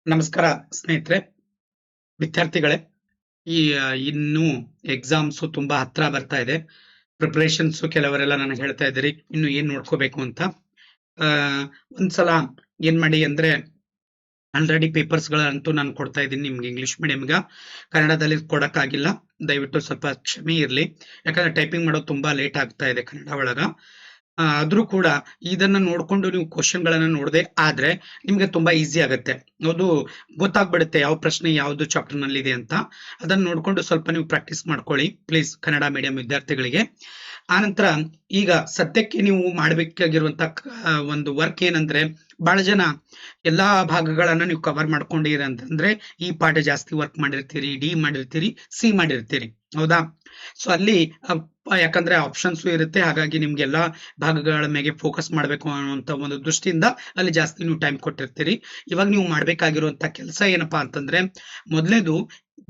ನಮಸ್ಕಾರ ಸ್ನೇಹಿತರೆ, ವಿದ್ಯಾರ್ಥಿಗಳೇ. ಇನ್ನು ಎಕ್ಸಾಮ್ಸ್ ತುಂಬಾ ಹತ್ರ ಬರ್ತಾ ಇದೆ. ಪ್ರಿಪರೇಷನ್ಸ್ ಕೆಲವರೆಲ್ಲ ನನಗೆ ಹೇಳ್ತಾ ಇದ್ದೀರಿ ಇನ್ನು ಏನ್ ನೋಡ್ಕೋಬೇಕು ಅಂತ. ಆ ಒಂದ್ಸಲ ಏನ್ ಮಾಡಿ ಅಂದ್ರೆ, ಆಲ್ರೆಡಿ ಪೇಪರ್ಸ್ ಗಳಂತೂ ನಾನು ಕೊಡ್ತಾ ಇದ್ದೀನಿ ನಿಮ್ಗೆ ಇಂಗ್ಲಿಷ್ ಮೀಡಿಯಂಗ. ಕನ್ನಡದಲ್ಲಿ ಕೊಡಕ್ಕಾಗಿಲ್ಲ, ದಯವಿಟ್ಟು ಸ್ವಲ್ಪ ಕ್ಷಮೆ ಇರ್ಲಿ. ಯಾಕಂದ್ರೆ ಟೈಪಿಂಗ್ ಮಾಡೋದು ತುಂಬಾ ಲೇಟ್ ಆಗ್ತಾ ಇದೆ ಕನ್ನಡ ಒಳಗ. ಆದ್ರೂ ಕೂಡ ಇದನ್ನ ನೋಡ್ಕೊಂಡು ನೀವು ಕ್ವಶನ್ ಗಳನ್ನ ನೋಡದೆ ಆದ್ರೆ ನಿಮ್ಗೆ ತುಂಬಾ ಈಸಿ ಆಗುತ್ತೆ. ಅದು ಗೊತ್ತಾಗ್ಬಿಡುತ್ತೆ ಯಾವ ಪ್ರಶ್ನೆ ಯಾವ್ದು ಚಾಪ್ಟರ್ ನಲ್ಲಿ ಇದೆ ಅಂತ. ಅದನ್ನ ನೋಡ್ಕೊಂಡು ಸ್ವಲ್ಪ ನೀವು ಪ್ರಾಕ್ಟೀಸ್ ಮಾಡ್ಕೊಳ್ಳಿ ಪ್ಲೀಸ್, ಕನ್ನಡ ಮೀಡಿಯಂ ವಿದ್ಯಾರ್ಥಿಗಳಿಗೆ. ಆನಂತರ ಈಗ ಸದ್ಯಕ್ಕೆ ನೀವು ಮಾಡ್ಬೇಕಾಗಿರುವಂತ ಒಂದು ವರ್ಕ್ ಏನಂದ್ರೆ, ಬಹಳ ಜನ ಎಲ್ಲಾ ಭಾಗಗಳನ್ನ ನೀವು ಕವರ್ ಮಾಡ್ಕೊಂಡಿರಿ ಅಂತಂದ್ರೆ ಈ ಪಾಠ ಜಾಸ್ತಿ ವರ್ಕ್ ಮಾಡಿರ್ತೀರಿ, ಡಿ ಮಾಡಿರ್ತೀರಿ, ಸಿ ಮಾಡಿರ್ತೀರಿ, ಹೌದಾ? ಸೊ ಅಲ್ಲಿ ಯಾಕಂದ್ರೆ ಆಪ್ಷನ್ಸ್ ಇರುತ್ತೆ, ಹಾಗಾಗಿ ನಿಮ್ಗೆ ಎಲ್ಲಾ ಭಾಗಗಳ ಮೇಲೆ ಫೋಕಸ್ ಮಾಡ್ಬೇಕು ಅನ್ನುವಂತ ಒಂದು ದೃಷ್ಟಿಯಿಂದ ಅಲ್ಲಿ ಜಾಸ್ತಿ ನೀವು ಟೈಮ್ ಕೊಟ್ಟಿರ್ತೀರಿ. ಇವಾಗ ನೀವು ಮಾಡ್ಬೇಕಾಗಿರುವಂತ ಕೆಲಸ ಏನಪ್ಪಾ ಅಂತಂದ್ರೆ, ಮೊದಲೇದು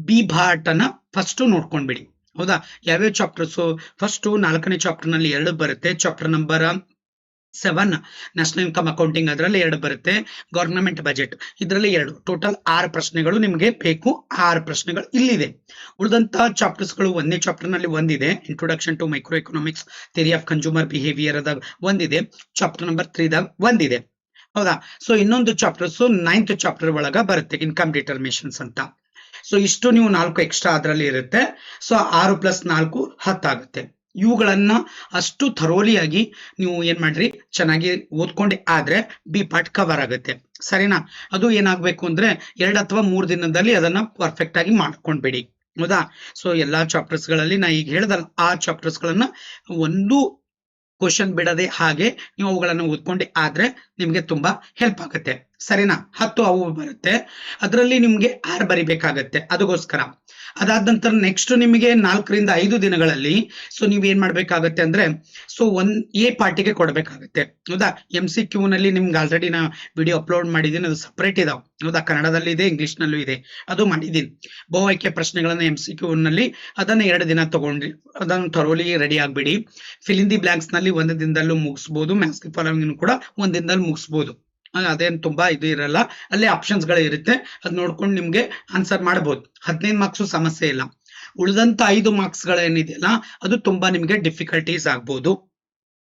ಬಿ ಭಾಟನ ಫಸ್ಟ್ ನೋಡ್ಕೊಂಡ್ಬಿಡಿ, ಹೌದಾ? ಯಾವ್ಯಾವ ಚಾಪ್ಟರ್ಸ್? ಫಸ್ಟ್ 4ನೇ ಚಾಪ್ಟರ್ ನಲ್ಲಿ 2 ಬರುತ್ತೆ. Chapter number 7 national income accounting, ಅದರಲ್ಲಿ 2 ಬರುತ್ತೆ. ಗವರ್ನಮೆಂಟ್ ಬಜೆಟ್, ಇದರಲ್ಲಿ 2. ಟೋಟಲ್ 6 ಪ್ರಶ್ನೆಗಳು ನಿಮಗೆ ಬೇಕು. 6 ಪ್ರಶ್ನೆಗಳು ಇಲ್ಲಿದೆ. ಉಳಿದಂತ ಚಾಪ್ಟರ್ಸ್ ಗಳು 1ನೇ ಚಾಪ್ಟರ್ ನಲ್ಲಿ ಒಂದಿದೆ, introduction to micro economics theory of consumer behaviour ಅದಾಗ ಒಂದಿದೆ. ಚಾಪ್ಟರ್ ನಂಬರ್ 3 ದಾಗ ಒಂದಿದೆ, ಹೌದಾ? ಸೊ ಇನ್ನೊಂದು ಚಾಪ್ಟರ್ಸ್ 9th ಚಾಪ್ಟರ್ ಒಳಗ ಬರುತ್ತೆ, ಇನ್ಕಮ್ ಡಿಟರ್ಮಿನೇಷನ್ಸ್ ಅಂತ. ಸೊ ಇಷ್ಟು ನೀವು 4 ಎಕ್ಸ್ಟ್ರಾ ಅದರಲ್ಲಿ ಇರುತ್ತೆ. ಸೊ 6 + 4 10 ಆಗುತ್ತೆ. ಇವುಗಳನ್ನ ಅಷ್ಟು ಥರೋಲಿಯಾಗಿ ನೀವು ಏನ್ ಮಾಡ್ರಿ, ಚೆನ್ನಾಗಿ ಓದ್ಕೊಂಡೆ ಆದ್ರೆ ಬಿ ಪಾರ್ಟ್ ಕವರ್ ಆಗುತ್ತೆ, ಸರಿನಾ? ಅದು ಏನಾಗ್ಬೇಕು ಅಂದ್ರೆ 2 ಅಥವಾ 3 ದಿನದಲ್ಲಿ ಅದನ್ನ ಪರ್ಫೆಕ್ಟ್ ಆಗಿ ಮಾಡ್ಕೊಂಡ್ಬಿಡಿ, ಹೌದಾ? ಸೊ ಎಲ್ಲಾ ಚಾಪ್ಟರ್ಸ್ ಗಳಲ್ಲಿ ನಾ ಈಗ ಹೇಳ್ದಲ್ಲ, ಆ ಚಾಪ್ಟರ್ಸ್ ಗಳನ್ನ ಒಂದು ಕ್ವಶನ್ ಬಿಡದೆ ಹಾಗೆ ನೀವು ಅವುಗಳನ್ನು ಓದ್ಕೊಂಡೆ ಆದ್ರೆ ನಿಮ್ಗೆ ತುಂಬಾ ಹೆಲ್ಪ್ ಆಗುತ್ತೆ, ಸರಿನಾ? 10 ಅವು ಬರುತ್ತೆ, ಅದರಲ್ಲಿ ನಿಮ್ಗೆ 6 ಬರಿಬೇಕಾಗತ್ತೆ. ಅದಕ್ಕೋಸ್ಕರ ಅದಾದ ನಂತರ ನೆಕ್ಸ್ಟ್ ನಿಮಗೆ 4 ರಿಂದ 5 ದಿನಗಳಲ್ಲಿ ಸೊ ನೀವ್ ಏನ್ ಮಾಡ್ಬೇಕಾಗತ್ತೆ ಅಂದ್ರೆ, ಸೊ ಎ ಪಾರ್ಟಿಗೆ ಕೊಡ್ಬೇಕಾಗತ್ತೆ, ಹೌದಾ? MCQ ನಲ್ಲಿ ನಿಮ್ಗೆ ಆಲ್ರೆಡಿ ನಾ ವಿಡಿಯೋ ಅಪ್ಲೋಡ್ ಮಾಡಿದ್ದೀನಿ, ಅದು ಸಪರೇಟ್ ಇದಾವ್, ಹೌದಾ? ಕನ್ನಡದಲ್ಲಿ ಇದೆ, ಇಂಗ್ಲಿಷ್ ನಲ್ಲೂ ಇದೆ, ಅದು ಮಾಡಿದ್ದೀನಿ. ಬಹು ಆಯ್ಕೆ ಪ್ರಶ್ನೆಗಳನ್ನ MCQ ನಲ್ಲಿ ಅದನ್ನ 2 ದಿನ ತಗೊಂಡ್ರಿ, ಅದನ್ನು ಥರೋಲಿ ರೆಡಿ ಆಗ್ಬಿಡಿ. ಫಿಲ್ ಇನ್ ದಿ ಬ್ಲಾಂಕ್ಸ್ ನಲ್ಲಿ 1 ದಿನದಲ್ಲೂ ಮುಗಿಸ್ಬೋದು, ಮ್ಯಾಥ್ಸ್ ದಿ ಫಾಲೋವಿಂಗ್ ಕೂಡ 1 ದಿನದಲ್ಲಿ ಮುಗಿಸ್ಬೋದು. ಅದೇನ್ ತುಂಬಾ ಇದು ಇರಲ್ಲ, ಅಲ್ಲಿ ಆಪ್ಷನ್ಸ್ ಗಳು ಇರುತ್ತೆ, ಅದ್ ನೋಡ್ಕೊಂಡು ನಿಮ್ಗೆ ಆನ್ಸರ್ ಮಾಡಬಹುದು. 15 ಮಾರ್ಕ್ಸ್ ಸಮಸ್ಯೆ ಇಲ್ಲ. ಉಳಿದಂತ 5 ಮಾರ್ಕ್ಸ್ ಗಳೇನಿದೆಯಲ್ಲ, ಅದು ತುಂಬಾ ನಿಮ್ಗೆ ಡಿಫಿಕಲ್ಟೀಸ್ ಆಗ್ಬೋದು.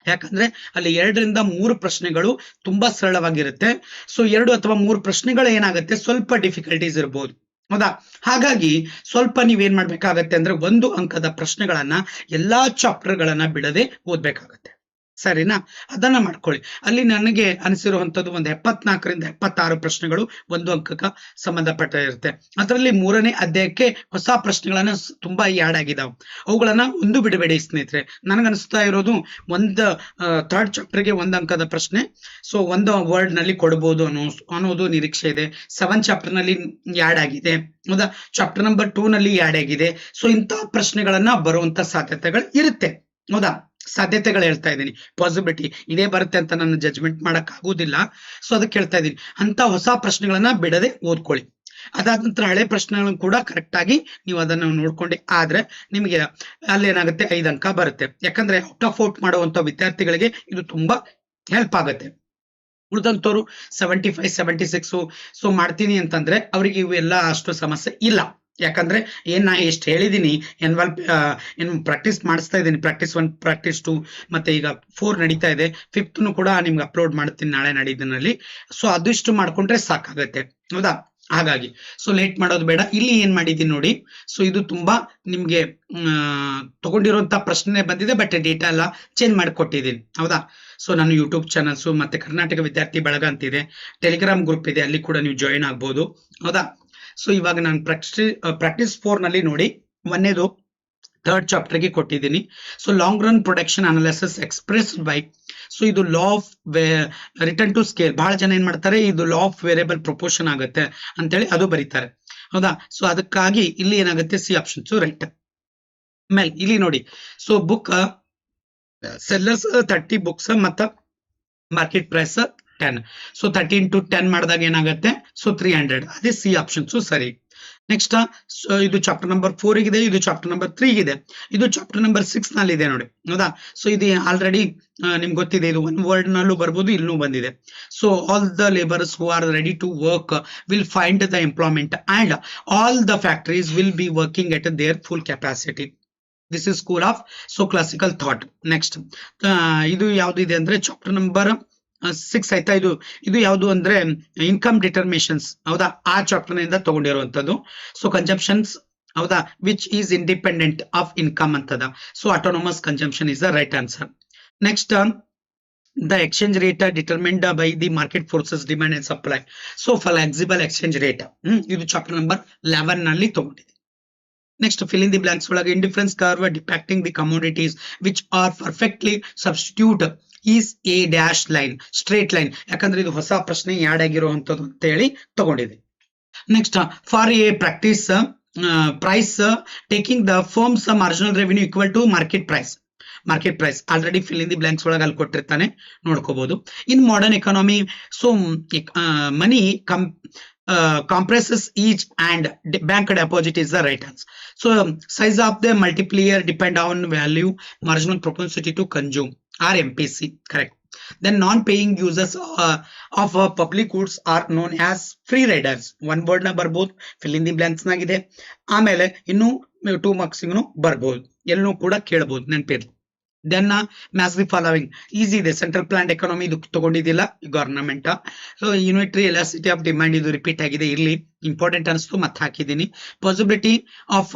ಯಾಕಂದ್ರೆ ಅಲ್ಲಿ 2 ರಿಂದ 3 ಪ್ರಶ್ನೆಗಳು ತುಂಬಾ ಸರಳವಾಗಿರುತ್ತೆ. ಸೊ 2 ಅಥವಾ 3 ಪ್ರಶ್ನೆಗಳು ಏನಾಗುತ್ತೆ, ಸ್ವಲ್ಪ ಡಿಫಿಕಲ್ಟೀಸ್ ಇರಬಹುದು, ಹೌದಾ? ಹಾಗಾಗಿ ಸ್ವಲ್ಪ ನೀವೇನ್ ಮಾಡ್ಬೇಕಾಗತ್ತೆ ಅಂದ್ರೆ, 1 ಅಂಕದ ಪ್ರಶ್ನೆಗಳನ್ನ ಎಲ್ಲಾ ಚಾಪ್ಟರ್ ಗಳನ್ನ ಬಿಡದೆ ಓದ್ಬೇಕಾಗತ್ತೆ, ಸರಿನಾ? ಅದನ್ನ ಮಾಡ್ಕೊಳ್ಳಿ. ಅಲ್ಲಿ ನನಗೆ ಅನಿಸಿರುವಂತದ್ದು ಒಂದು 74 ರಿಂದ 76 ಪ್ರಶ್ನೆಗಳು 1 ಅಂಕಕ್ಕೆ ಸಂಬಂಧಪಟ್ಟ ಇರುತ್ತೆ. ಅದರಲ್ಲಿ 3ನೇ ಅಧ್ಯಾಯಕ್ಕೆ ಹೊಸ ಪ್ರಶ್ನೆಗಳನ್ನ ತುಂಬಾ ಆಡ್ ಆಗಿದಾವೆ, ಅವುಗಳನ್ನ ಒಂದು ಬಿಡಬೇಡಿ ಸ್ನೇಹಿತರೆ. ನನಗನ್ನಿಸ್ತಾ ಇರೋದು ಒಂದು 3rd ಚಾಪ್ಟರ್ಗೆ 1 ಅಂಕದ ಪ್ರಶ್ನೆ, ಸೊ 1 ವರ್ಡ್ ನಲ್ಲಿ ಕೊಡಬಹುದು ಅನ್ನೋದು ನಿರೀಕ್ಷೆ ಇದೆ. 7 ಚಾಪ್ಟರ್ ನಲ್ಲಿ ಆಡ್ ಆಗಿದೆ, ಹೌದಾ? ಚಾಪ್ಟರ್ ನಂಬರ್ 2 ನಲ್ಲಿ ಆಡ್ ಆಗಿದೆ. ಸೊ ಇಂತಹ ಪ್ರಶ್ನೆಗಳನ್ನ ಬರುವಂತ ಸಾಧ್ಯತೆಗಳು ಇರುತ್ತೆ, ಹೌದಾ? ಸಾಧ್ಯತೆಗಳು ಹೇಳ್ತಾ ಇದ್ದೀನಿ, ಪಾಸಿಬಿಲಿಟಿ ಇದೇ ಬರುತ್ತೆ ಅಂತ ನಾನು ಜಜ್ಮೆಂಟ್ ಮಾಡಕ್ ಆಗುದಿಲ್ಲ. ಸೊ ಅದಕ್ಕೆ ಹೇಳ್ತಾ ಇದ್ದೀನಿ, ಅಂತ ಹೊಸ ಪ್ರಶ್ನೆಗಳನ್ನ ಬಿಡದೆ ಓದ್ಕೊಳ್ಳಿ. ಅದಾದ ನಂತರ ಹಳೆ ಪ್ರಶ್ನೆಗಳನ್ನು ಕೂಡ ಕರೆಕ್ಟ್ ಆಗಿ ನೀವು ಅದನ್ನ ನೋಡ್ಕೊಂಡೆ ಆದ್ರೆ ನಿಮಗೆ ಅಲ್ಲಿ ಏನಾಗುತ್ತೆ, 5 ಅಂಕ ಬರುತ್ತೆ. ಯಾಕಂದ್ರೆ ಔಟ್ ಆಫ್ ಔಟ್ ಮಾಡುವಂತ ವಿದ್ಯಾರ್ಥಿಗಳಿಗೆ ಇದು ತುಂಬಾ ಹೆಲ್ಪ್ ಆಗುತ್ತೆ. ಉಳಿದಂತವ್ರು 75, 76 ಸೊ ಮಾಡ್ತೀನಿ ಅಂತಂದ್ರೆ ಅವರಿಗೆ ಇವೆಲ್ಲ ಅಷ್ಟು ಸಮಸ್ಯೆ ಇಲ್ಲ. ಯಾಕಂದ್ರೆ ನಾ ಎಷ್ಟು ಹೇಳಿದೀನಿ, ಏನು ಪ್ರಾಕ್ಟೀಸ್ ಮಾಡಿಸ್ತಾ ಇದ್ದೀನಿ, ಪ್ರಾಕ್ಟೀಸ್ 1, ಪ್ರಾಕ್ಟೀಸ್ 2, ಮತ್ತೆ ಈಗ 4 ನಡೀತಾ ಇದೆ. 5th ಕೂಡ ನಿಮ್ಗೆ ಅಪ್ಲೋಡ್ ಮಾಡ್ತೀನಿ ನಾಳೆ ನಾಡಿದ್ದಿನಲ್ಲಿ. ಸೊ ಅದಿಷ್ಟು ಮಾಡ್ಕೊಂಡ್ರೆ ಸಾಕಾಗತ್ತೆ, ಹೌದಾ? ಹಾಗಾಗಿ ಸೊ ಲೇಟ್ ಮಾಡೋದು ಬೇಡ. ಇಲ್ಲಿ ಏನ್ ಮಾಡಿದೀನಿ ನೋಡಿ, ಸೊ ಇದು ತುಂಬಾ ನಿಮ್ಗೆ ತಗೊಂಡಿರುವಂತ ಪ್ರಶ್ನೆ ಬಂದಿದೆ, ಬಟ್ ಡೇಟಾ ಎಲ್ಲ ಚೇಂಜ್ ಮಾಡಿಕೊಟ್ಟಿದ್ದೀನಿ, ಹೌದಾ? ಸೊ ನಾನು ಯೂಟ್ಯೂಬ್ ಚಾನಲ್ಸ್ ಮತ್ತೆ ಕರ್ನಾಟಕ ವಿದ್ಯಾರ್ಥಿ ಬಳಗ ಅಂತಿದೆ, ಟೆಲಿಗ್ರಾಮ್ ಗ್ರೂಪ್ ಇದೆ, ಅಲ್ಲಿ ಕೂಡ ನೀವು ಜಾಯಿನ್ ಆಗ್ಬೋದು, ಹೌದಾ? ಸೊ ಇವಾಗ ನಾನು ಪ್ರಾಕ್ಟೀಸ್ 4 ನಲ್ಲಿ ನೋಡಿ, 1ನೇದು 3rd ಚಾಪ್ಟರ್ ಗೆ ಕೊಟ್ಟಿದ್ದೀನಿ. So long run production analysis expressed by, so ಇದು law of return to scale. ಬಹಳ ಜನ ಏನ್ ಮಾಡ್ತಾರೆ, ಇದು ಲಾ ಆಫ್ ವೇರಿಯಬಲ್ ಪ್ರೊಪೋರ್ಷನ್ ಆಗುತ್ತೆ ಅಂತೇಳಿ ಅದು ಬರೀತಾರೆ, ಹೌದಾ? ಸೊ ಅದಕ್ಕಾಗಿ ಇಲ್ಲಿ ಏನಾಗುತ್ತೆ, ಸಿ ಆಪ್ಷನ್ಸ್ ರೈಟ್. ಆಮೇಲೆ ಇಲ್ಲಿ ನೋಡಿ, ಸೊ ಬುಕ್ ಸೆಲ್ಲರ್ಸ್ 30 ಬುಕ್ಸ್ ಮತ್ತು ಮಾರ್ಕೆಟ್ ಪ್ರೈಸ್ 10. ಸೊ 30 into 10 ಮಾಡಿದಾಗ ಏನಾಗುತ್ತೆ, ಸೊ 300. ಅದೇ ಸಿ ಆಪ್ಷನ್ಸ್ ಸರಿ. ನೆಕ್ಸ್ಟ್ ಇದು ಚಾಪ್ಟರ್ ನಂಬರ್ 4 ಇದೆ, ಇದು ಚಾಪ್ಟರ್ ನಂಬರ್ 3 ಇದೆ, ಇದು ಚಾಪ್ಟರ್ ನಂಬರ್ 6 ನಲ್ಲಿ ಇದೆ ನೋಡಿ, ಹೌದಾ. ಸೊ ಇದು ಆಲ್ರೆಡಿ ನಿಮ್ಗೆ ಗೊತ್ತಿದೆ, ಇದು ಒನ್ ವರ್ಡ್ ನಲ್ಲೂ ಬರ್ಬೋದು, ಇಲ್ಲೂ ಬಂದಿದೆ. So all the labours who are ready to work will find the employment and all the factories will be working at their full capacity. This is school of so classical thought. Next ಇದು ಯಾವ್ದು ಇದೆ ಅಂದ್ರೆ chapter number 6 ಆಯ್ತಾ. ಇದು ಯಾವುದು ಅಂದ್ರೆ income determinations, ಹೌದಾ, ಆ ಚಾಪ್ಟರ್ ನಿಂದ ತಗೊಂಡಿರುವಂತದ್ದು. ಸೊ ಕನ್ಸಂಪ್ಷನ್ಸ್, ಹೌದಾ, which is independent of income ಅಂತದ. So autonomous consumption is the right answer. Next the exchange rate determined by the market forces demand and supply. So flexible exchange rate ಇದು chapter number 11 ನಲ್ಲಿ ತಗೊಂಡಿದೆ. Next fill in the blanks ಒಳಗೆ indifference curve depicting the commodities which are perfectly substitute is a dash line, straight line. ಯಾಕಂದ್ರೆ ಇದು ಹೊಸ ಪ್ರಶ್ನೆ ಯಾಡ್ ಆಗಿರುವಂತದ್ದು ಅಂತ ಹೇಳಿ ತಗೊಂಡಿದೆ. Next for a practice price taking the firms marginal revenue equal to market price. Market price already fill in the blanks ಒಳಗೆ ಅಲ್ಲಿ ಕೊಟ್ಟಿರ್ತಾನೆ, ನೋಡ್ಕೋಬಹುದು. In modern economy, so money compresses each and bank deposit is the right answer. So size of the multiplier depend on value, marginal propensity to consume, or MPC, correct. Then non-paying users of public goods are known as free riders. One word na barbodu, fill in the blanks nagide. ಆಮೇಲೆ ಇನ್ನು 2 marks ಗೂ ಬರ್ಬೋದು, ಎಲ್ಲೂ ಕೂಡ ಕೇಳಬಹುದು, ನೆನಪಿರ್ಲಿ. Then match the following easy ಇದೆ. Central planned economy ಇದು ತಗೊಂಡಿದ್ದಿಲ್ಲ, government. So unitary elasticity of demand ಇದು ರಿಪೀಟ್ ಆಗಿದೆ, ಇರ್ಲಿ, ಇಂಪಾರ್ಟೆಂಟ್ ಅನಿಸ್ತು ಮತ್ತೆ ಹಾಕಿದ್ದೀನಿ. Possibility of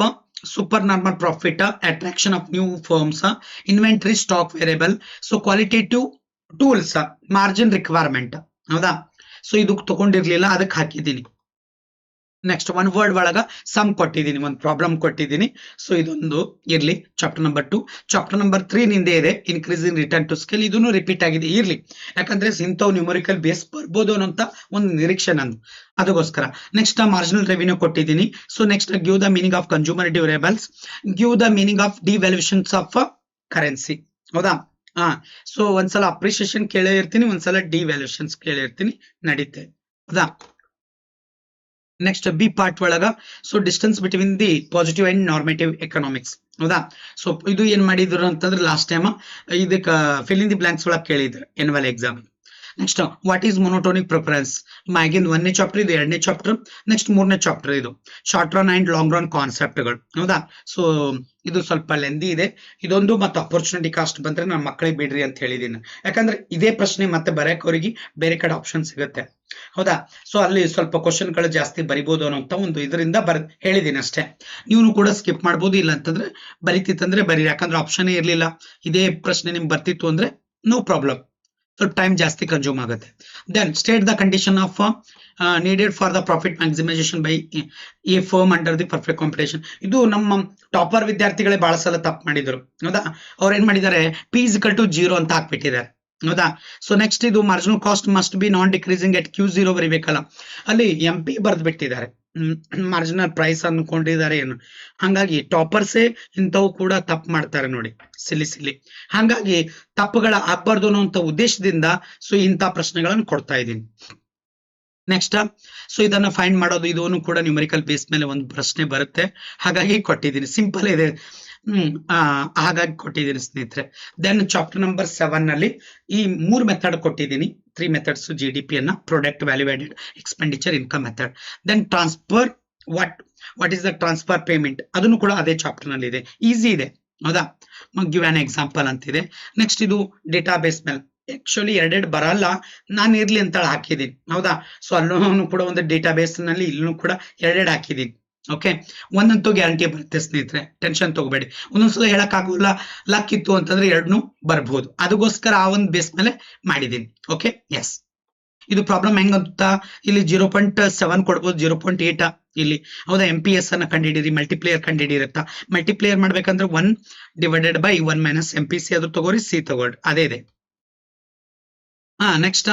super normal profit, attraction of new firms, inventory stock variable, so qualitative tools, margin requirement, ಹೌದಾ. ಸೊ ಇದು ತಗೊಂಡಿರ್ಲಿಲ್ಲ, ಅದಕ್ಕೆ ಹಾಕಿದ್ದೀನಿ. ನೆಕ್ಸ್ಟ್ ಒನ್ ವರ್ಡ್ ಒಳಗ ಸಮ್ ಕೊಟ್ಟಿದ್ದೀನಿ, ಒಂದು ಪ್ರಾಬ್ಲಮ್ ಕೊಟ್ಟಿದ್ದೀನಿ. ಸೊ ಇದೊಂದು ಇರ್ಲಿ. ಚಾಪ್ಟರ್ ನಂಬರ್ 2, ಚಾಪ್ಟರ್ ನಂಬರ್ 3 ನಿಂದೆ ಇದೆ increase in return to scale, ಇದನ್ನು ರಿಪೀಟ್ ಆಗಿದೆ, ಇರ್ಲಿ. ಯಾಕಂದ್ರೆ ಇಂಥವು ನ್ಯೂಮರಿಕಲ್ ಬೇಸ್ ಬರ್ಬೋದು ಅನ್ನೋಂತ ಒಂದು ನಿರೀಕ್ಷೆ ನಂದು, ಅದಕ್ಕೋಸ್ಕರ. ನೆಕ್ಸ್ಟ್ ಮಾರ್ಜಿನಲ್ ರೆವಿನ್ಯೂ ಕೊಟ್ಟಿದ್ದೀನಿ. So next give the meaning of consumer durables, give the meaning of devaluations of currency, ಹೌದಾ. ಸೊ ಒಂದ್ಸಲ ಅಪ್ರಿಸಿಯೇಷನ್ ಕೇಳೇ ಇರ್ತೀನಿ, ಒಂದ್ಸಲ ಡಿವ್ಯಾಲ್ಯೂಷನ್ಸ್ ಕೇಳೇ ಇರ್ತೀನಿ, ನಡೀತೆ, ಹೌದಾ. ನೆಕ್ಸ್ಟ್ ಬಿ ಪಾರ್ಟ್ ಒಳಗ so distance between the positive and normative economics, ಹೌದಾ. ಸೊ ಇದು ಏನ್ ಮಾಡಿದ್ರು ಅಂತಂದ್ರೆ ಲಾಸ್ಟ್ ಟೈಮ್ ಇದಕ್ಕೆ ಫಿಲ್ ಇನ್ ದಿ ಬ್ಲಾಂಕ್ಸ್ ಒಳಗೆ ಕೇಳಿದ್ರು annual exam. Next what is monotonic preference, ಮ್ಯಾಗಿನ್ 1ನೇ chapter, ಇದು 2ನೇ ಚಾಪ್ಟರ್. ನೆಕ್ಸ್ಟ್ 3ನೇ ಚಾಪ್ಟರ್, ಇದು short run and long run ಕಾನ್ಸೆಪ್ಟ್ಗಳು, ಹೌದಾ. ಸೊ ಇದು ಸ್ವಲ್ಪ ಲೆಂದಿ ಇದೆ. ಇದೊಂದು ಮತ್ತೆ ಅಪರ್ಚುನಿಟಿ ಕಾಸ್ಟ್ ಬಂದ್ರೆ ನನ್ನ ಮಕ್ಕಳಿಗೆ ಬಿಡ್ರಿ ಅಂತ ಹೇಳಿದೀನಿ, ಯಾಕಂದ್ರೆ ಇದೇ ಪ್ರಶ್ನೆ ಮತ್ತೆ ಬರೆಯಕ್ ಅವ್ರಿಗೆ ಬೇರೆ ಕಡೆ ಆಪ್ಷನ್ ಸಿಗುತ್ತೆ, ಹೌದಾ. ಸೊ ಅಲ್ಲಿ ಸ್ವಲ್ಪ ಕ್ವಶನ್ಗಳು ಜಾಸ್ತಿ ಬರಿಬಹುದು ಅನ್ನೋಂತ ಒಂದು ಇದರಿಂದ ಹೇಳಿದೀನಿ ಅಷ್ಟೇ. ನೀವು ಕೂಡ ಸ್ಕಿಪ್ ಮಾಡ್ಬೋದು, ಇಲ್ಲ ಅಂತಂದ್ರೆ ಬರಿತಿತ್ತಂದ್ರೆ ಬರೀ, ಯಾಕಂದ್ರೆ ಆಪ್ಷನ್ ಇರ್ಲಿಲ್ಲ. ಇದೇ ಪ್ರಶ್ನೆ ನಿಮ್ಗೆ ಬರ್ತಿತ್ತು ಅಂದ್ರೆ ನೋ ಪ್ರಾಬ್ಲಮ್, ಸೊ ಟೈಮ್ ಜಾಸ್ತಿ ಕನ್ಸ್ಯೂಮ್ ಆಗುತ್ತೆ. Then state the condition of needed for the profit maximisation by a firm under the perfect competition. ಇದು ನಮ್ಮ ಟಾಪರ್ ವಿದ್ಯಾರ್ಥಿಗಳೇ ಬಹಳ ಸಲ ತಪ್ಪು ಮಾಡಿದ್ರು, ಹೌದಾ. ಅವ್ರು ಏನ್ ಮಾಡಿದ್ದಾರೆ, P = 0 ಅಂತ ಹಾಕ್ಬಿಟ್ಟಿದ್ದಾರೆ, ಹೌದಾ. ಸೊ ನೆಕ್ಸ್ಟ್ ಇದು marginal cost must B non decreasing ಎಟ್ Q0 ಬರಿಬೇಕಲ್ಲ, ಅಲ್ಲಿ MP ಬರ್ದ್ ಬಿಟ್ಟಿದ್ದಾರೆ, ಮಾರ್ಜಿನಲ್ ಪ್ರೈಸ್ ಅನ್ಕೊಂಡಿದ್ದಾರೆ ಏನು. ಹಂಗಾಗಿ ಟಾಪರ್ಸೇ ಇಂಥವು ಕೂಡ ತಪ್ಪು ಮಾಡ್ತಾರೆ ನೋಡಿ, ಸಿಲಿ. ಹಂಗಾಗಿ ತಪ್ಪುಗಳ ಆಗ್ಬಾರ್ದು ಅನ್ನೋಂಥ ಉದ್ದೇಶದಿಂದ ಸೊ ಇಂಥ ಪ್ರಶ್ನೆಗಳನ್ನು ಕೊಡ್ತಾ ಇದ್ದೀನಿ. ನೆಕ್ಸ್ಟ್ ಸೊ ಇದನ್ನ ಫೈಂಡ್ ಮಾಡೋದು, ಇದನ್ನು ಕೂಡ ನ್ಯೂಮರಿಕಲ್ ಬೇಸ್ ಮೇಲೆ ಒಂದು ಪ್ರಶ್ನೆ ಬರುತ್ತೆ, ಹಾಗಾಗಿ ಕೊಟ್ಟಿದ್ದೀನಿ, ಸಿಂಪಲ್ ಇದೆ, ಹಾಗಾಗಿ ಕೊಟ್ಟಿದ್ದೀನಿ ಸ್ನೇಹಿತರೆ. ದೆನ್ ಚಾಪ್ಟರ್ ನಂಬರ್ 7 ನಲ್ಲಿ ಈ 3 ಮೆಥಡ್ ಕೊಟ್ಟಿದ್ದೀನಿ, 3 ಮೆಥಡ್ಸ್ GDP ಅನ್ನ, product value added, expenditure, income method. Then transfer, what is the transfer payment, ಅದನ್ನು ಕೂಡ ಅದೇ ಚಾಪ್ಟರ್ ನಲ್ಲಿ ಇದೆ, ಈಸಿ ಇದೆ, ಹೌದಾ. ಗಿವ್ ಆನ್ ಎಕ್ಸಾಂಪಲ್ ಅಂತಿದೆ. ನೆಕ್ಸ್ಟ್ ಇದು ಡೇಟಾ ಬೇಸ್ ಮೇಲೆ, ಆಕ್ಚುಲಿ 2 ಬರಲ್ಲ, ನಾನು ಇರ್ಲಿ ಅಂತ ಹಾಕಿದ್ದೀನಿ, ಹೌದಾ. ಸೊ ಅಲ್ಲೂ ಕೂಡ ಒಂದು ಡೇಟಾ ಬೇಸ್ ನಲ್ಲಿ ಇಲ್ಲೂ ಕೂಡ 2 ಹಾಕಿದ್ದೀನಿ, ಓಕೆ. ಒಂದಂತೂ ಗ್ಯಾರಂಟಿ ಬರುತ್ತೆ ಸ್ನೇಹಿತರೆ, ಟೆನ್ಷನ್ ತಗೋಬೇಡಿ. ಒಂದೊಂದ್ಸಲ ಹೇಳಕ್ ಆಗೋಲ್ಲ, ಲಕ್ ಇತ್ತು ಅಂತಂದ್ರೆ 2 ಬರ್ಬಹುದು, ಅದಕ್ಕೋಸ್ಕರ ಆ ಒಂದು ಬೇಸ್ ಮೇಲೆ ಮಾಡಿದ್ದೀನಿ, ಓಕೆ. ಎಸ್, ಇದು ಪ್ರಾಬ್ಲಮ್ ಹೆಂಗಂತ, ಇಲ್ಲಿ 0.7 ಕೊಡ್ಬೋದು, 0.8 ಇಲ್ಲಿ, ಹೌದಾ. MPS ಅನ್ನ ಕಂಡಿಡಿರಿ, ಮಲ್ಟಿಪ್ಲೇಯರ್ ಕಂಡಿಡಿರುತ್ತಾ, ಮಲ್ಟಿಪ್ಲೇಯರ್ ಮಾಡ್ಬೇಕಂದ್ರೆ 1/1 - MPC ಅದು ತಗೋರಿ, C ತಗೋರಿ, ಅದೇ ಇದೆ. Next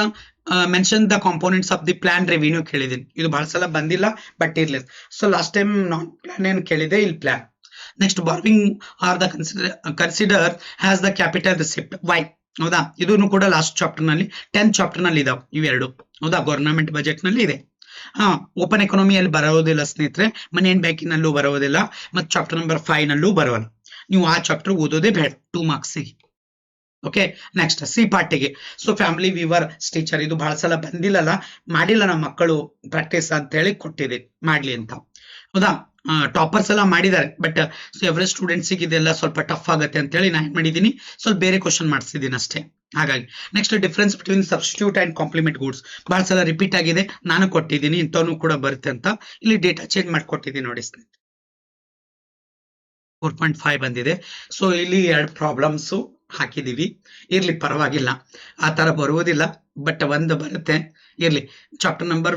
mention the components of the plan revenue ಕೇಳಿದೀನಿ, ಇದು ಬಹಳ ಸಲ ಬಂದಿಲ್ಲ, ಬಟ್ ಇರ್ಲಿ. So last time non plan ಏನ್ ಕೇಳಿದೆ, ಇಲ್ಲಿ plan. Next borrowing are the consider has the capital receipt, why, ಹೌದಾ. ಇದನ್ನು ಕೂಡ ಲಾಸ್ಟ್ ಚಾಪ್ಟರ್ ನಲ್ಲಿ 10th ಚಾಪ್ಟರ್ ನಲ್ಲಿ ಇದಾವೆ ಇವೆರಡು, ಹೌದಾ. ಗವರ್ನಮೆಂಟ್ ಬಜೆಟ್ ನಲ್ಲಿ ಇದೆ. ಓಪನ್ ಎಕಾನಮಿಯಲ್ಲಿ ಬರೋದಿಲ್ಲ ಸ್ನೇಹಿತರೆ, ಮನಿ ಅಂಡ್ ಬ್ಯಾಂಕಿಂಗ್ ನಲ್ಲೂ ಬರೋದಿಲ್ಲ, ಮತ್ತು ಚಾಪ್ಟರ್ ನಂಬರ್ 5 ನಲ್ಲೂ ಬರೋಲ್ಲ. ನೀವು ಆ ಚಾಪ್ಟರ್ ಓದೋದೇ ಬೇಡ 2 ಮಾರ್ಕ್ಸಿಗೆ. ಓಕೆ, ನೆಕ್ಸ್ಟ್ ಸಿ ಪಾರ್ಟಿಗೆ. ಸೊ ಫ್ಯಾಮಿಲಿ ವಿವರ್ ಸ್ಟಿಚರ್ ಇದು ಬಹಳ ಸಲ ಬಂದಿಲ್ಲಲ್ಲ, ಮಾಡಿಲ್ಲ ನಮ್ಮ ಮಕ್ಕಳು ಪ್ರಾಕ್ಟೀಸ್ ಅಂತ ಹೇಳಿ ಕೊಟ್ಟಿದೆ, ಮಾಡ್ಲಿ ಅಂತ. ಹೌದಾ, ಟಾಪರ್ಸ್ ಎಲ್ಲ ಮಾಡಿದ್ದಾರೆ, ಬಟ್ ಎವರೇಜ್ ಸ್ಟೂಡೆಂಟ್ಸಿಗೆ ಇದೆಲ್ಲ ಸ್ವಲ್ಪ ಟಫ್ ಆಗುತ್ತೆ ಅಂತ ಹೇಳಿ ನಾನು ಏನ್ ಮಾಡಿದ್ದೀನಿ, ಸ್ವಲ್ಪ ಬೇರೆ ಕ್ವಶನ್ ಮಾಡಿಸಿದ್ದೀನಿ ಅಷ್ಟೇ. ಹಾಗಾಗಿ next difference between substitute and complement goods ಬಹಳ ಸಲ ರಿಪೀಟ್ ಆಗಿದೆ, ನಾನು ಕೊಟ್ಟಿದ್ದೀನಿ, ಇಂಥವನು ಕೂಡ ಬರುತ್ತೆ ಅಂತ ಇಲ್ಲಿ ಡೇಟಾ ಚೇಂಜ್ ಮಾಡಿ ಕೊಟ್ಟಿದ್ದೀನಿ ನೋಡಿ ಸ್ನೇಹಿತರೆ. 4.5 ಬಂದಿದೆ. ಸೊ ಇಲ್ಲಿ 2 ಪ್ರಾಬ್ಲಮ್ಸ್ ಹಾಕಿದೀವಿ, ಇರ್ಲಿ ಪರವಾಗಿಲ್ಲ, ಆ ತರ ಬರುವುದಿಲ್ಲ, ಬಟ್ ಒಂದು ಬರುತ್ತೆ, ಇರ್ಲಿ. ಚಾಪ್ಟರ್ ನಂಬರ್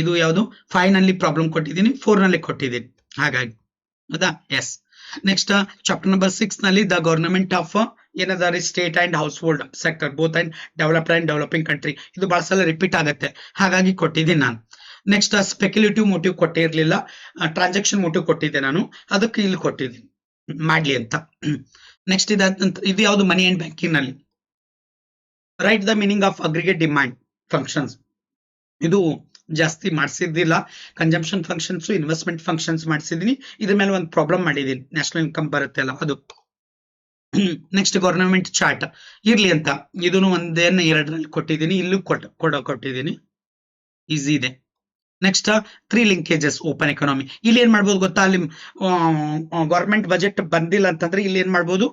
ಇದು ಯಾವುದು 5 ನಲ್ಲಿ ಪ್ರಾಬ್ಲಮ್ ಕೊಟ್ಟಿದ್ದೀನಿ, 4 ನಲ್ಲಿ ಕೊಟ್ಟಿದ್ದೀನಿ, ಹಾಗಾಗಿ ಹೌದಾ. ಎಸ್, ನೆಕ್ಸ್ಟ್ ಚಾಪ್ಟರ್ ನಂಬರ್ 6 ನಲ್ಲಿ ದ ಗವರ್ನಮೆಂಟ್ ಆಫ್ ಏನದಾರಿ state and household sector both and developed and developing country, ಇದು ಬಹಳ ಸಲ ರಿಪೀಟ್ ಆಗುತ್ತೆ, ಹಾಗಾಗಿ ಕೊಟ್ಟಿದ್ದೀನಿ ನಾನು. ನೆಕ್ಸ್ಟ್ ಸ್ಪೆಕ್ಯುಲೇಟಿವ್ ಮೋಟಿವ್ ಕೊಟ್ಟಿರ್ಲಿಲ್ಲ, ಟ್ರಾನ್ಸಾಕ್ಷನ್ ಮೋಟಿವ್ ಕೊಟ್ಟಿದ್ದೆ ನಾನು, ಅದಕ್ಕೆ ಇಲ್ಲಿ ಕೊಟ್ಟಿದ್ದೀನಿ ಮಾಡ್ಲಿ ಅಂತ. ನೆಕ್ಸ್ಟ್ ಇದಾದ ನಂತರ ಇದು ಯಾವುದು ಮನಿ ಅಂಡ್ ಬ್ಯಾಂಕಿಂಗ್ ನಲ್ಲಿ right the meaning of aggregate demand functions, ಇದು ಜಾಸ್ತಿ ಮಾಡಿಸಿದ್ದಿಲ್ಲ. ಕನ್ಸಂಪ್ಷನ್ ಫಂಕ್ಷನ್ಸ್, ಇನ್ವೆಸ್ಟ್ಮೆಂಟ್ ಫಂಕ್ಷನ್ಸ್ ಮಾಡಿಸಿದೀನಿ, ಇದ್ರ ಮೇಲೆ ಒಂದು ಪ್ರಾಬ್ಲಮ್ ಮಾಡಿದೀನಿ, ನ್ಯಾಷನಲ್ ಇನ್ಕಮ್ ಬರುತ್ತೆ ಅಲ್ಲ ಅದು. ನೆಕ್ಸ್ಟ್ ಗವರ್ನಮೆಂಟ್ ಚಾರ್ಟ್ ಇರ್ಲಿ ಅಂತ, ಇದನ್ನು 1-2 ಕೊಟ್ಟಿದ್ದೀನಿ, ಇಲ್ಲೂ ಕೊಟ್ಟಿದ್ದೀನಿ, ಈಸಿ ಇದೆ. ನೆಕ್ಸ್ಟ್ 3 ಲಿಂಕೇಜಸ್ ಓಪನ್ ಎಕಾನಮಿ, ಇಲ್ಲಿ ಏನ್ ಮಾಡ್ಬೋದು ಗೊತ್ತಾ, ಅಲ್ಲಿ ಗವರ್ಮೆಂಟ್ ಬಜೆಟ್ ಬಂದಿಲ್ಲ ಅಂತಂದ್ರೆ ಇಲ್ಲಿ ಏನ್ ಮಾಡ್ಬೋದು,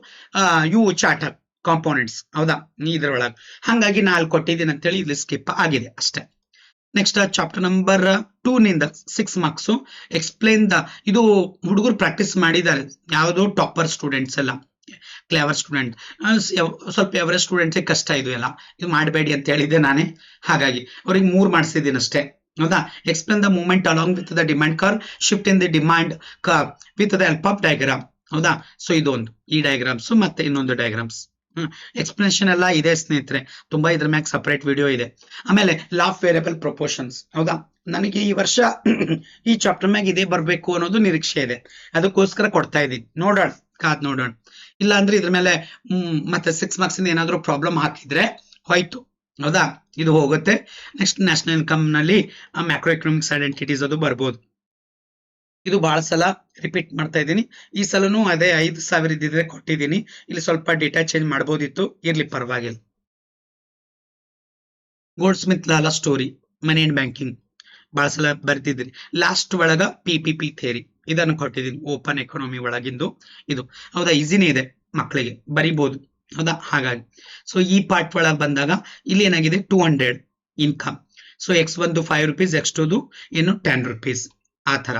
ಇವು ಚಾರ್ಟ್ ಕಾಂಪೋನೆಂಟ್ಸ್, ಹೌದಾ, ಇದ್ರೊಳಗೆ, ಹಾಗಾಗಿ 4 ಕೊಟ್ಟಿದ್ದೀನಿ ಅಂತೇಳಿ ಇಲ್ಲಿ ಸ್ಕಿಪ್ ಆಗಿದೆ ಅಷ್ಟೇ. ನೆಕ್ಸ್ಟ್ ಚಾಪ್ಟರ್ ನಂಬರ್ 2 ನಿಂದ 6 ಮಾರ್ಕ್ಸ್ ಎಕ್ಸ್ಪ್ಲೇನ್ ದ, ಇದು ಹುಡುಗರು ಪ್ರಾಕ್ಟೀಸ್ ಮಾಡಿದ್ದಾರೆ, ಯಾವುದು ಟಾಪರ್ ಸ್ಟೂಡೆಂಟ್ಸ್ ಎಲ್ಲ, ಕ್ಲೇವರ್ ಸ್ಟೂಡೆಂಟ್, ಸ್ವಲ್ಪ ಎವರೇಜ್ ಸ್ಟೂಡೆಂಟ್ಸ್ ಕಷ್ಟ ಇದು ಎಲ್ಲ, ಇದು ಮಾಡಬೇಡಿ ಅಂತ ಹೇಳಿದ್ದೆ ನಾನೇ, ಹಾಗಾಗಿ ಅವ್ರಿಗೆ 3 ಮಾಡಿಸಿದ್ದೀನಿ ಅಷ್ಟೇ. ಹೌದಾ, explain the movement along with the demand curve, shift in the demand curve with the help of diagram. ಹೌದಾ, ಸೊ ಇದೊಂದು ಈ ಡಯಾಗ್ರಾಮ್ಸ್ ಮತ್ತೆ ಇನ್ನೊಂದು ಡಯಾಗ್ರಾಮ್ಸ್, ಎಕ್ಸ್ಪ್ಲನೇಷನ್ ಎಲ್ಲ ಇದೆ ಸ್ನೇಹಿತರೆ, ತುಂಬಾ ಇದ್ರ ಮ್ಯಾಗ ಸಪರೇಟ್ ವಿಡಿಯೋ ಇದೆ. ಆಮೇಲೆ ಲಾ ಆಫ್ ವೇರಿಯಬಲ್ ಪ್ರೊಪೋರ್ಷನ್ಸ್, ಹೌದಾ, ನನಗೆ ಈ ವರ್ಷ ಈ ಚಾಪ್ಟರ್ ಮ್ಯಾಗ ಇದೇ ಬರ್ಬೇಕು ಅನ್ನೋದು ನಿರೀಕ್ಷೆ ಇದೆ, ಅದಕ್ಕೋಸ್ಕರ ಕೊಡ್ತಾ ಇದ್ದೀನಿ, ನೋಡೋಣ, ಕಾದ್ ನೋಡೋಣ. ಇಲ್ಲ ಅಂದ್ರೆ ಇದ್ರ ಮೇಲೆ ಮತ್ತೆ 6 ಮಾರ್ಕ್ಸ್ ಇಂದ ಏನಾದ್ರು ಪ್ರಾಬ್ಲಮ್ ಹಾಕಿದ್ರೆ ಹೋಯ್ತು, ಹೌದಾ, ಇದು ಹೋಗುತ್ತೆ. ನೆಕ್ಸ್ಟ್ ನ್ಯಾಷನಲ್ ಇನ್ಕಮ್ ನಲ್ಲಿ ಮ್ಯಾಕ್ರೋ ಎಕನಾಮಿಕ್ಸ್ ಐಡೆಂಟಿಟೀಸ್ ಅದು ಬರ್ಬೋದು, ಇದು ಬಹಳ ಸಲ ರಿಪೀಟ್ ಮಾಡ್ತಾ ಇದ್ದೀನಿ, ಈ ಸಲನು ಅದೇ 5,000 ಇದ್ದಿದ್ರೆ ಕೊಟ್ಟಿದ್ದೀನಿ, ಇಲ್ಲಿ ಸ್ವಲ್ಪ ಡೇಟಾ ಚೇಂಜ್ ಮಾಡಬಹುದಿತ್ತು, ಇರ್ಲಿ ಪರವಾಗಿಲ್ಲ. Gold Smith Lala story money and banking ಬಹಳ ಸಲ ಬರ್ತಿದ್ರಿ, ಲಾಸ್ಟ್ ಒಳಗ PPP ಥಿಯರಿ ಇದನ್ನು ಕೊಟ್ಟಿದ್ದೀನಿ, ಓಪನ್ ಎಕಾನಮಿ ಒಳಗಿಂದು ಇದು, ಹೌದಾ, ಈಸಿನೇ ಇದೆ, ಮಕ್ಕಳಿಗೆ ಬರಿಬಹುದು, ಹೌದಾ, ಹಾಗಾಗಿ. ಸೊ ಈ ಪಾರ್ಟ್ ಒಳಗೆ ಬಂದಾಗ ಇಲ್ಲಿ ಏನಾಗಿದೆ 200 income, so X1 5 rupees, X2 ಏನು 10 ರೂಪೀಸ್, ಆ ತರ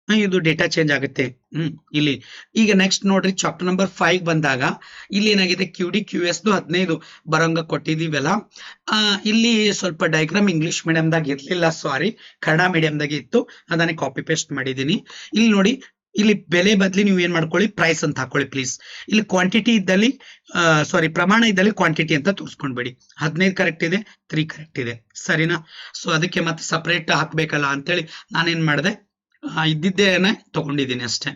ಇದು ಡೇಟಾ ಚೇಂಜ್ ಆಗುತ್ತೆ. ಇಲ್ಲಿ ಈಗ ನೆಕ್ಸ್ಟ್ ನೋಡ್ರಿ, ಚಾಪ್ಟರ್ ನಂಬರ್ 5 ಬಂದಾಗ ಇಲ್ಲಿ ಏನಾಗಿದೆ QD QS 15 ಬರಂಗ ಕೊಟ್ಟಿದೀವಲ್ಲ, ಇಲ್ಲಿ ಸ್ವಲ್ಪ ಡಯಾಗ್ರಾಮ್ ಇಂಗ್ಲಿಷ್ ಮೀಡಿಯಂದಾಗ ಇರ್ಲಿಲ್ಲ, ಸಾರಿ, ಕನ್ನಡ ಮೀಡಿಯಂದಾಗ ಇತ್ತು, ಅದನ್ನೇ ಕಾಪಿ ಪೇಸ್ಟ್ ಮಾಡಿದೀನಿ. ಇಲ್ಲಿ ನೋಡಿ, ಇಲ್ಲಿ ಬೆಲೆ ಬದಲಿ ನೀವು ಏನ್ ಮಾಡ್ಕೊಳ್ಳಿ, ಪ್ರೈಸ್ ಅಂತ ಹಾಕೊಳ್ಳಿ ಪ್ಲೀಸ್. ಇಲ್ಲಿ ಕ್ವಾಂಟಿಟಿ ಇದ್ದಲ್ಲಿ ಸಾರಿ ಪ್ರಮಾಣ ಇದ್ದಲ್ಲಿ ಕ್ವಾಂಟಿಟಿ ಅಂತ ತೋರಿಸ್ಕೊಂಡ್ಬೇಡಿ. 15 ಕರೆಕ್ಟ್ ಇದೆ, 3 ಕರೆಕ್ಟ್ ಇದೆ, ಸರಿನಾ. ಸೊ ಅದಕ್ಕೆ ಮತ್ತೆ ಸಪರೇಟ್ ಹಾಕ್ಬೇಕಲ್ಲ ಅಂತೇಳಿ ನಾನೇನ್ ಮಾಡಿದೆ, ಇದ್ದಿದ್ದೇನೆ ತಗೊಂಡಿದ್ದೀನಿ ಅಷ್ಟೇ.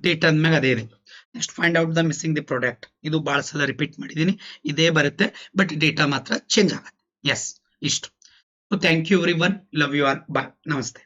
ಡೇಟ್ ಅಂದ್ಮ್ಯಾಗ ಅದೇ ಇದೆ. Next find out the missing the product, ಇದು ಬಹಳ ಸಲ ರಿಪೀಟ್ ಮಾಡಿದ್ದೀನಿ, ಇದೇ ಬರುತ್ತೆ, ಬಟ್ ಡೇಟಾ ಮಾತ್ರ ಚೇಂಜ್ ಆಗುತ್ತೆ. ಎಸ್, ಇಷ್ಟು. Thank you everyone, love you all, bye, ನಮಸ್ತೆ.